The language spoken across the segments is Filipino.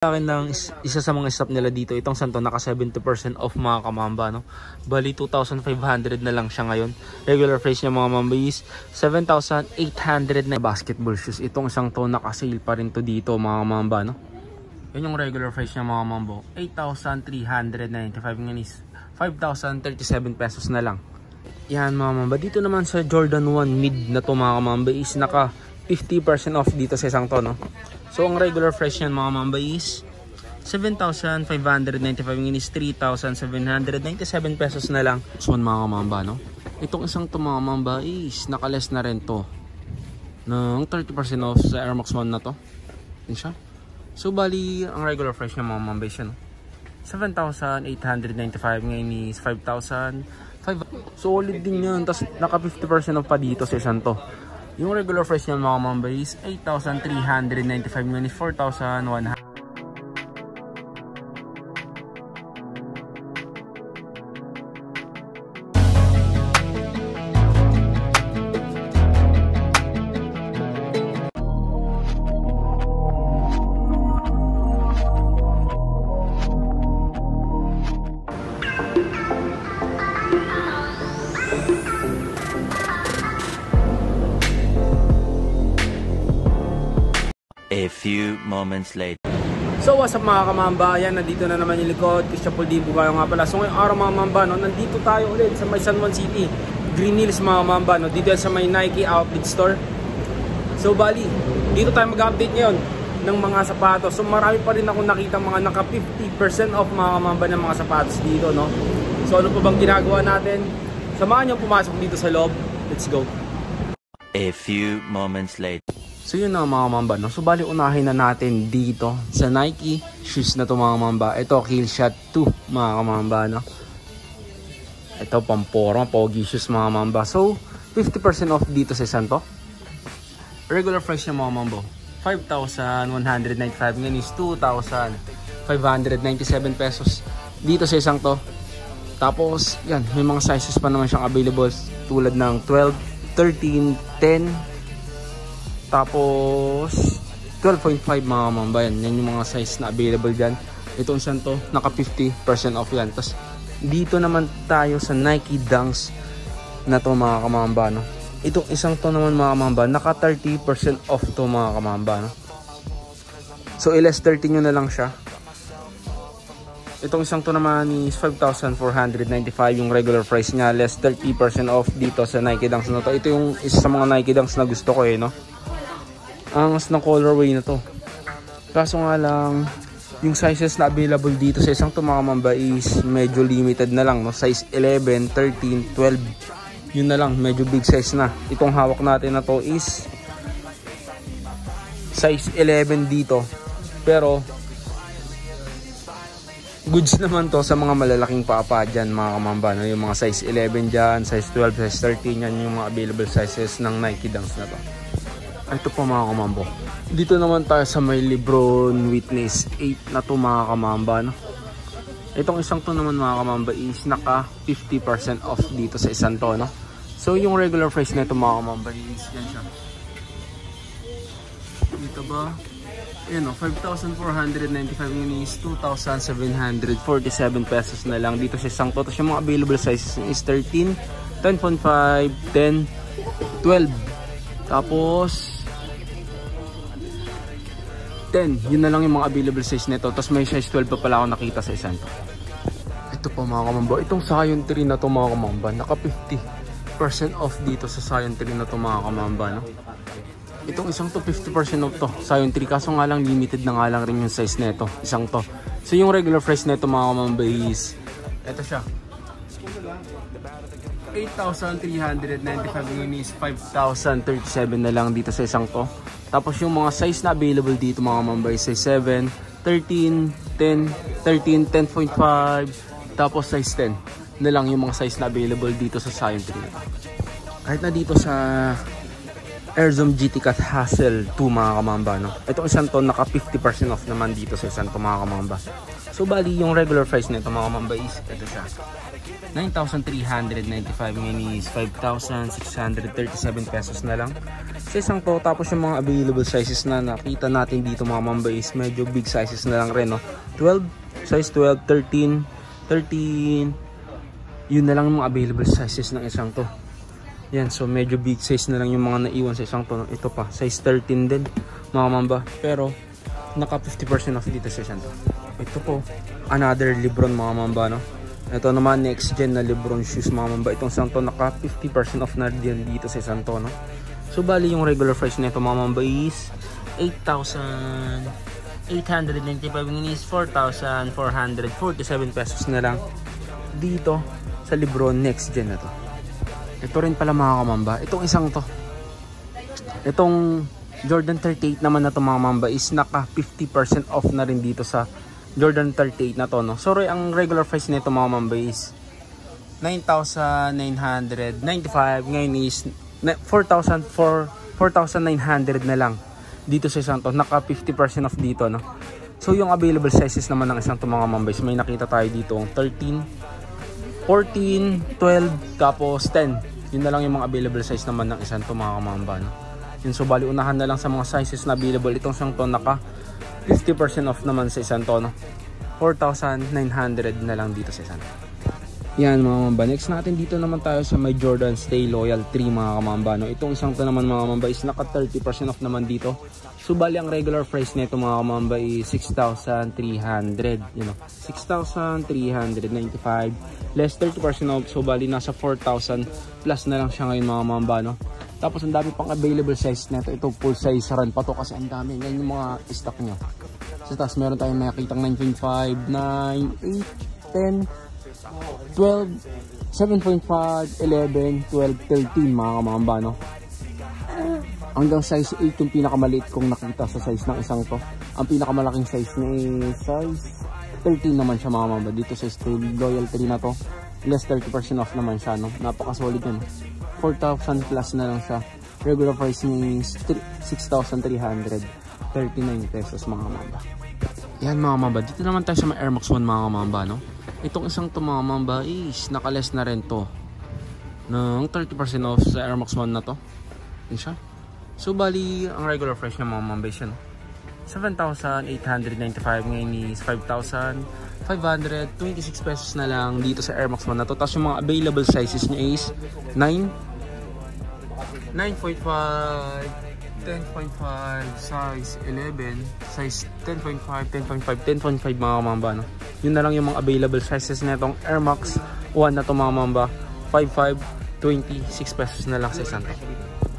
Akin ng isa sa mga stop nila dito, itong santo naka 70% off mga kamamba, no? Bali 2,500 na lang siya ngayon. Regular price niya mga mamba is 7,800 na. Basketball shoes, itong isang to naka sale pa rin to dito mga kamamba, no? Yun yung regular price niya mga mambo, 8,395, ngayon is 5,037 pesos na lang. Yan mga mamba. Dito naman sa Jordan 1 mid na to mga kamamba is naka 50% off dito sa isang to, no? So, ang regular price niyan mga mamba is 7,595, ngayon is 3,797 pesos na lang. So, mga mamba, no? Itong isang to mga mamba is nakaless na rin to ng 30% off sa Air Max 1 na to. Yun siya. So, bali, ang regular price niya mga mamba is yan, no? 7,895, ngayon is 5,005. Solid din yan. Tapos, naka 50% off pa dito sa isang to. Yung regular price niya mga mamba is 8,395, ngayon is 4,100. A few moments later. So what's up mga kamamba, yan, nandito na naman yung likod, Christopher D. Bugayo nga pala. So ngayong araw mga kamamba, no, nandito tayo ulit sa may San Juan City, Green Hills mga kamamba, no, dito yan sa may Nike outlet store. So bali, dito tayo mag-update ngayon ng mga sapatos. So marami pa rin akong nakita mga naka 50% off mga kamamba ng mga sapatos dito, no. So ano pa bang ginagawa natin? Samahan nyo pumasok dito sa loob. Let's go. A few moments later. So yun na mga mamba, no? So bali unahin na natin dito sa Nike shoes na to mga mamba. Ito Killshot 2 mga mamba, no? Ito pamporma, pogi shoes mga mamba. So 50% off dito sa isang to. Regular price niya mga mamba 5,195, ngayon is 2,597 pesos dito sa isang to. Tapos yan, may mga sizes pa naman siyang available tulad ng 12, 13, 10, tapos 12.5 mga mamba. Yan yung mga size na available dyan. Itong isang to naka 50% off yan. Tapos dito naman tayo sa Nike Dunks na to mga kamamba, no? Itong isang to naman mga kamamba naka 30% off to mga kamamba, no? So iles 30 nyo na lang siya. Itong isang to naman is 5,495 yung regular price niya, less 30% off dito sa Nike Dunks na to. Ito yung isa sa mga Nike Dunks na gusto ko, no? Angas ng colorway na to. Kaso nga lang, yung sizes na available dito sa isang to mga mamba is medyo limited na lang, no? Size 11, 13, 12. Yun na lang, medyo big size na. Itong hawak natin na to is size 11 dito. Pero goods naman to sa mga malalaking papa dyan mga kamamba, no? Yung mga size 11 dyan, size 12, size 13, yan yung mga available sizes ng Nike Dunks na to. Ito po mga kamambo. Dito naman tayo sa may Lebron Witness 8 na to mga kamamba, no? Itong isang to naman mga kamamba is naka 50% off dito sa isang to, no? So yung regular price na ito mga kamamba is yan siya. Dito ba? Yan o, 5,495, yun is 2,747 pesos na lang dito sa isang to. Tapos yung mga available sizes is 13, 10.5, 10, 12. Tapos 10, yun na lang yung mga available size nito. Tapos may size 12 pa pala ako nakita sa isang to. Ito pa mga kamamba, itong Zion 3 na to mga kamamba, naka 50% off dito sa Zion 3 na to mga kamamba, no? Itong isang to 50% off to, Zion 3, kaso nga lang limited na nga lang rin yung size nito, isang to. So yung regular price nito mga kamamba is ito siya, 8,395, yun is 5,037 na lang dito sa isang to. Tapos yung mga size na available dito mga mamba is size 7, 13, 10, 13, 10.5, tapos size 10 na lang yung mga size na available dito sa Zion 3. Kahit na dito sa Airzone GT Cat Hassle 2 mga kamamba, no? Itong isang to naka 50% off naman dito sa isang to mga kamamba. So bali yung regular price nito mga kamamba is ito siya, 9,395, ngayon is 5,637 pesos na lang sa isang to. Tapos yung mga available sizes na nakita natin dito mga kamamba is medyo big sizes na lang rin, no? 12, size 12, 13, 13, yun na lang yung mga available sizes ng isang to. Yan, so medyo big size na lang yung mga naiwan sa isang to. Ito pa, size 13 din mga mamba. Pero naka 50% off dito sa isang to. Ito po, another Lebron mga mamba, no? Ito naman next gen na Lebron shoes mga mamba. Itong isang to naka 50% off na din dito sa isang to, no? So bali yung regular price nito mga mamba is 8,895, ngayon is 4,447 pesos na lang dito sa Lebron next gen na to. Ito rin pala mga kamamba, itong isang to, itong Jordan 38 naman na to mga mamba is naka 50% off na rin dito sa Jordan 38 na to, no? Sorry, ang regular price nito mga mamba is 9,995, ngayon is 4,900 na lang dito sa isang to, naka 50% off dito, no? So yung available sizes naman ng isang to mga mamba is may nakita tayo dito 13, 14, 12, tapos 10. Yun na lang yung mga available size naman ng isang to mga kamamba, no? Yun, so bali unahan na lang sa mga sizes na available. Itong isang to naka 50% off naman sa isang to, no? 4,900 na lang dito sa isang to. Yan mga kamamba. Next natin dito naman tayo sa may Jordan Stay Loyal 3 mga kamamba, no? Itong isang to naman mga kamamba is naka 30% off naman dito. So bali ang regular price nito mga kamamba is 6,300, you know, 6,395 less 30% off. So bali nasa 4,000 plus na lang siya ngayon mga kamamba, no? Tapos ang dami pang available size nito. Ito full size run pa to kasi ang dami. Yan yung mga stock nyo. So tapos meron tayong nakikitang 9.5, 9, 8, 10, 12, 7.5, 11, 12, 13 mga kamamba, no? Hanggang size 8 yung pinakamaliit kong nakita sa size ng isang to. Ang pinakamalaking size niya is size 13 naman siya mga kamamba. Dito sa Stay Loyal 3 na to, less 30% off naman siya, no? Napaka-solid yun. 4,000 plus na lang siya. Regular price niya is 6,339 pesos mga kamamba. Yan mga kamamba. Dito naman tayo sa may Air Max 1 mga kamamba, no? Itong isang to mga kamamba is naka-less na rin to ng 30% off sa Air Max 1 na to. Yan siya. So bali ang regular price niya mga kamamba is 7,895, ngayon is 5,526 pesos na lang dito sa Air Max 1 na to. Tapos yung mga available sizes niya is 9, 9.5, 10.5, size 11, size 10.5, 10.5, 10.5 mga kamamba, no? Yun na lang yung mga available sizes na itong Air Max 1 na to mga kamamba. 5,526 pesos na lang sa isang to.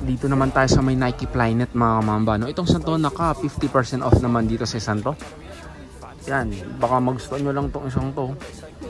Dito naman tayo sa may Nike Flyknit mga kamamba, no? Itong isang to naka 50% off naman dito sa isang to. Yan, baka magustuhan nyo lang itong isang to.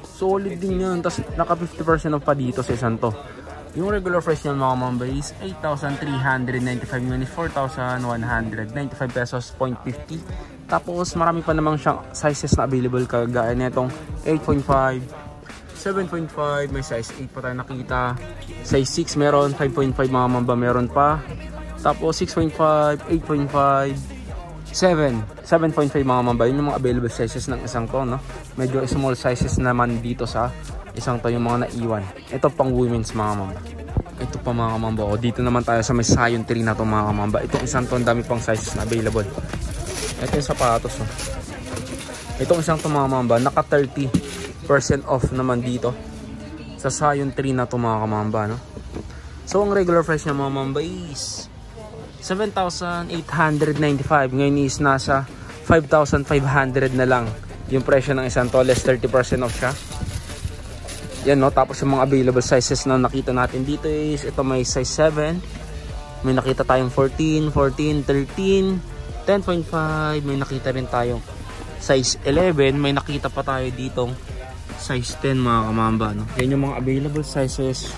Solid din yan. Tapos naka 50% off pa dito sa isang to. Yung regular price niya mga kamamba is 8,395, ngayon is 4,195 pesos, 0.50. Tapos marami pa namang siyang sizes na available kagaya nitong 8.5, 7.5, may size 8 pa tayo nakita. Size 6 meron, 5.5 mga mamba meron pa. Tapos 6.5, 8.5, 7.5 mga mamba. Yun yung mga available sizes ng isang to, no? Medyo small sizes naman dito sa isang to yung mga naiwan. Ito pang women's mga mamba. Ito pa mga mamba. O dito naman tayo sa may Zion 3 na to mga mamba. Itong isang to, ang dami pang sizes na available. Ito yung sapatos, no? Itong isang to mga mamba, naka 30% off naman dito sa Zion 3 na to mga kamamba, no? So ang regular price niya mga mamba is 7,895, ngayon is nasa 5,500 na lang yung presyo ng isang to, less 30% off siya. Yan, no? Tapos yung mga available sizes na nakita natin dito is ito, may size 7, may nakita tayong 14, 14, 13, 10.5, may nakita rin tayong size 11, may nakita pa tayo ditong size 10 mga kamamba, no? Yan yung mga available sizes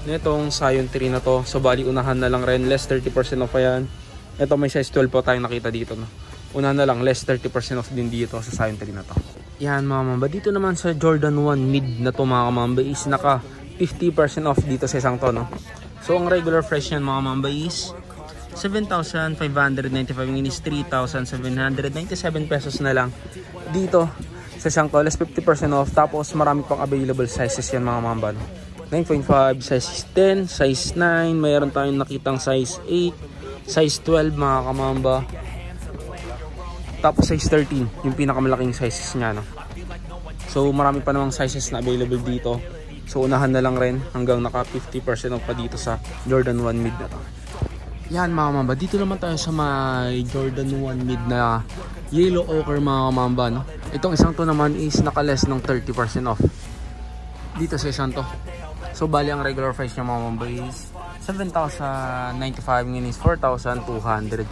nitong Zion 3 na to. So bali unahan na lang rin, less 30% off pa yan. Ito may size 12 po tayong nakita dito, no? Unahan na lang, less 30% off din dito sa Zion 3 na to. Yan mga kamamba. Dito naman sa Jordan 1 mid na to mga kamamba is naka 50% off dito sa isang to, no? So ang regular price yan mga kamamba is 7,595 ngayon is 3,797 pesos na lang dito sa isang to, less 50% off. Tapos marami pang available sizes yan mga mamba, no? 9.5, size 10, size 9, mayroon tayong nakitang size 8, size 12 mga kamamba. Tapos size 13, yung pinakamalaking sizes nya, no? So marami pa namang sizes na available dito. So unahan na lang rin hanggang naka 50% off pa dito sa Jordan 1 mid na to. Yan mga mamba, dito naman tayo sa may Jordan 1 mid na yellow ochre mga mamba, no? Itong isang to naman is naka less ng 30% off dito sa isang to. So bali ang regular price niya mga mamba is 7,095, ngayon is 4,257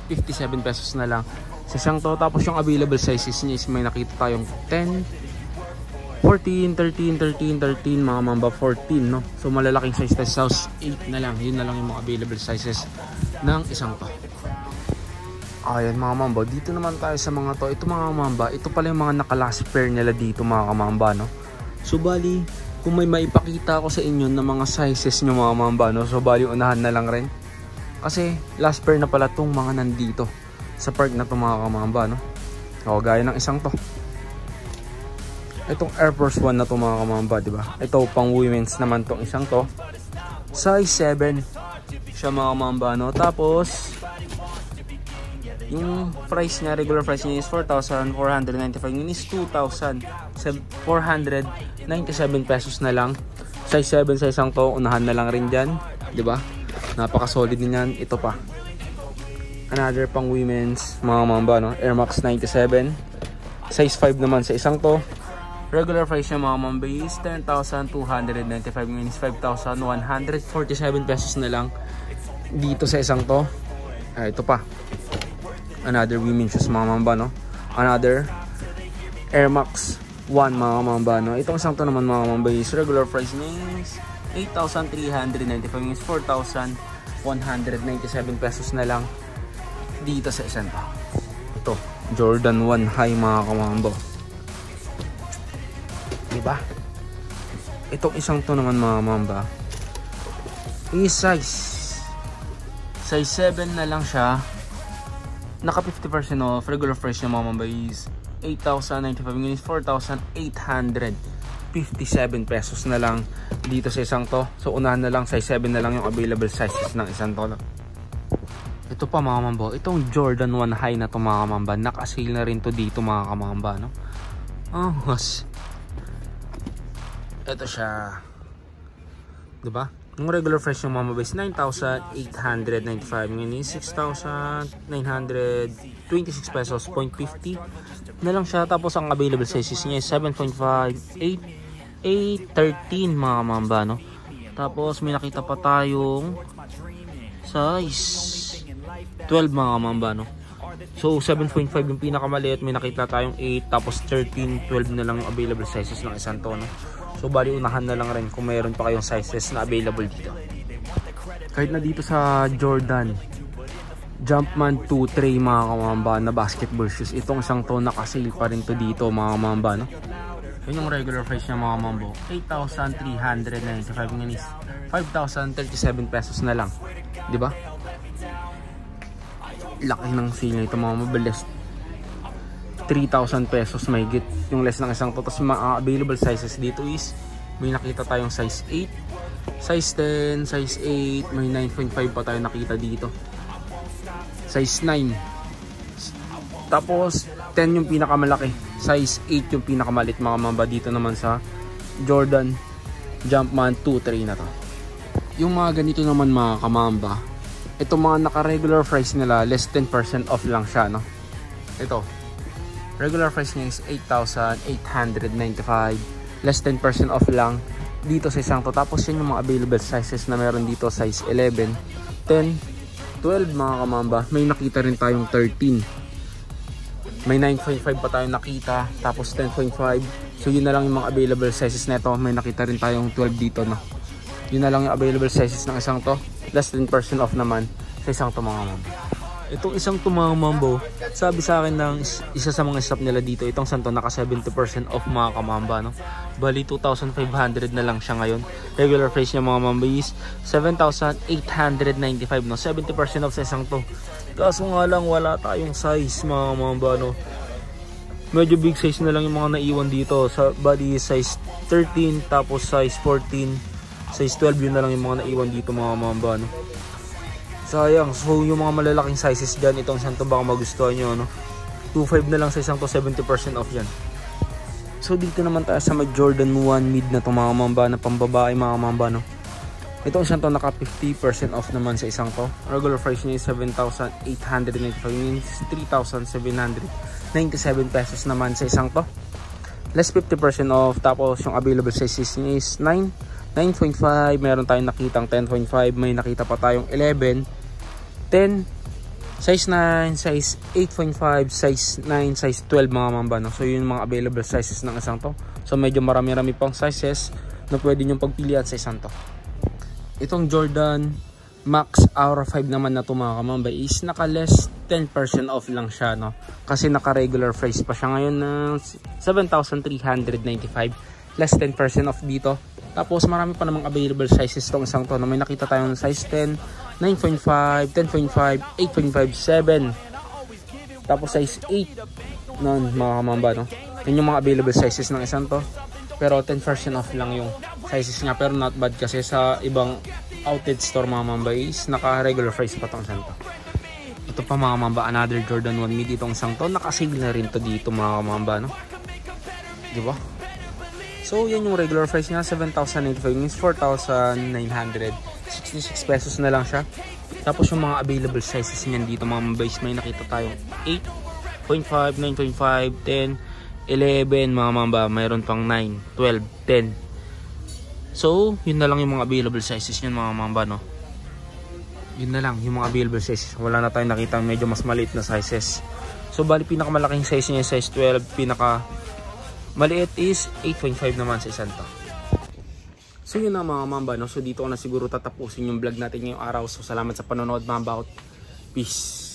pesos na lang sa isang to. Tapos yung available sizes niya is may nakita tayong 10, 14, 13, 13, 13 mga mamba, 14, no? So malalaking size na size 8 na lang. Yun na lang yung mga available sizes ng isang to. Ayan mga mamba, dito naman tayo sa mga to. Ito mga mamba, ito pala yung mga naka-last pair nila dito mga kamamba, no? So bali, kung may maipakita ko sa inyo ng mga sizes nyo mga mamba, no? So bali, unahan na lang rin. Kasi last pair na pala tong mga nandito sa park na to mga kamamba, no? O, gaya ng isang to. Itong Air Force 1 na to mga kamamba, diba? Ito pang women's naman tong isang to. Size 7 siya mga kamamba, no? Tapos yung price niya, regular price niya is 4,495. Yun is 2,497 pesos na lang. Size 7 sa isang to, unahan na lang rin dyan, diba? Napaka solid niyan. Ito pa, another pang women's mga mamba, no? Air Max 97. Size 5 naman sa isang to. Regular price niya mga mamba is 10,295. Yun is 5,147 pesos na lang dito sa isang to. Ito pa, another women's shoes mga mamba, no? Another Air Max 1 mga mamba, no? Itong isang to naman mga mamba is regular price niya is 8,395, is 4,197 pesos na lang dito sa isang to. Ito, Jordan 1 High mga kamambo, diba? Itong isang to naman mga mamba is size 7 na lang siya. Naka 50% off. Regular price niya mga mamba is 8,095, ngayon is 4,857 pesos na lang dito sa isang to. So unahan na lang, size 7 na lang yung available sizes ng isang to. Ito pa mga mamba, itong Jordan 1 High na to mga mamba, naka-sale na rin to dito mga kamamba, no? Ito siya, diba? Yung regular price ng mama base 9,895, ngayon is 6,926 pesos, 0.50 na lang siya. Tapos ang available sizes niya is 7.5, 8, 13 mga mamba, no? Tapos may nakita pa tayong size 12 mga mamba, no? So 7.5 yung pinakamaliit, may nakita tayong 8, tapos 13, 12 na lang yung available sizes ng isang to, no? So bali unahan na lang rin kung mayroon pa kayong sizes na available dito. Kahit na dito sa Jordan Jumpman 2-3 mga kamamba na basketball shoes, itong isang to nakasale pa rin to dito mga kamamba, no? Yun yung regular price niya mga mambo, 8,395, ngayon is 5,037 pesos na lang, di ba? Laki ng sale nito mga mabilis, 3,000 pesos may git yung less ng isang to. Tapos mga available sizes dito is may nakita tayong size 8, size 10, size 8, may 9.5 pa tayo nakita dito, size 9, tapos 10 yung pinakamalaki, size 8 yung pinakamalit mga mamba dito naman sa Jordan Jumpman 2-3 na to. Yung mga ganito naman mga kamamba, ito mga naka regular price nila, less 10% off lang siya, no? Ito regular price niya is 8,895, less 10% off lang dito sa isang to. Tapos yun yung mga available sizes na meron dito, size 11, 10, 12 mga kamamba. May nakita rin tayong 13, may 9.5 pa tayong nakita, tapos 10.5. So yun na lang yung mga available sizes na ito. May nakita rin tayong 12 dito, no? Yun na lang yung available sizes ng isang to, less 10% off naman sa isang to mga kamamba. Itong isang tumamambo, sabi sa akin ng isa sa mga staff nila dito, itong santo naka 70% off mga kamamba, no? Bali 2,500 na lang siya ngayon. Regular price niya mga mamba is 7,895, no? 70% off sa isang to. Kaso nga lang wala tayong size mga mamba, no? Medyo big size na lang yung mga naiwan dito. Sa body size 13, tapos size 14, size 12 yun na lang yung mga naiwan dito mga mamba, no? Sayang. So yung mga malalaking sizes dyan, itong santo baka magustuhan nyo, no? 2.5 na lang sa isang to, 70% off yan. So dito naman tayo sa Jordan 1 mid na to mga mamba, na pambabae mga mamba, no? Itong santo naka 50% off naman sa isang to. Regular price niya is 7,895, means 3,797 pesos naman sa isang to. Less 50% off. Tapos yung available sizes niya is 9, 9.5, meron tayong nakitang 10.5, may nakita pa tayong 11, 10, size 9, size 8.5, size 9, size 12 mga mamba, no? So yun yung mga available sizes ng isang to. So medyo marami-rami pang sizes na pwede nyong pagpilian sa isang to. Itong Jordan Max Aura 5 naman na to mga kamamba is naka less 10% off lang siya, no? Kasi naka regular price pa siya ngayon ng 7,395, less 10% off dito. Tapos marami pa namang available sizes tong isang to, na may nakita tayong size 10, 9.5, 10.5, 8.5, 7. Tapos size 8 nun mga kamamba, no? Yun yung mga available sizes ng isang to. Pero 10% off lang yung sizes nga. Pero not bad kasi sa ibang outlet store mga mamba is naka regular price pa tong isang to. Ito pa mga mamba, another Jordan 1 mid itong isang to. Naka-sale na rin to dito mga mamba, no? Diba? So yan yung regular price niya, 7,095, means 4,966 pesos na lang siya. Tapos yung mga available sizes niyan dito mga mambase, may nakita tayong 8.5, 9.5, 10, 11 mga mamba, mayroon pang 9, 12, 10. So yun na lang yung mga available sizes niyan mga mamba, no? Yun na lang yung mga available sizes. Wala na tayong nakita medyo mas maliit na sizes. So bali pinakamalaking size niya size 12, pinaka maliit is 8.5 naman sa isang to. So yun na mga mamba, no? So dito ko na siguro tatapusin yung vlog natin ngayong araw. So salamat sa panonood mga mamba. Peace.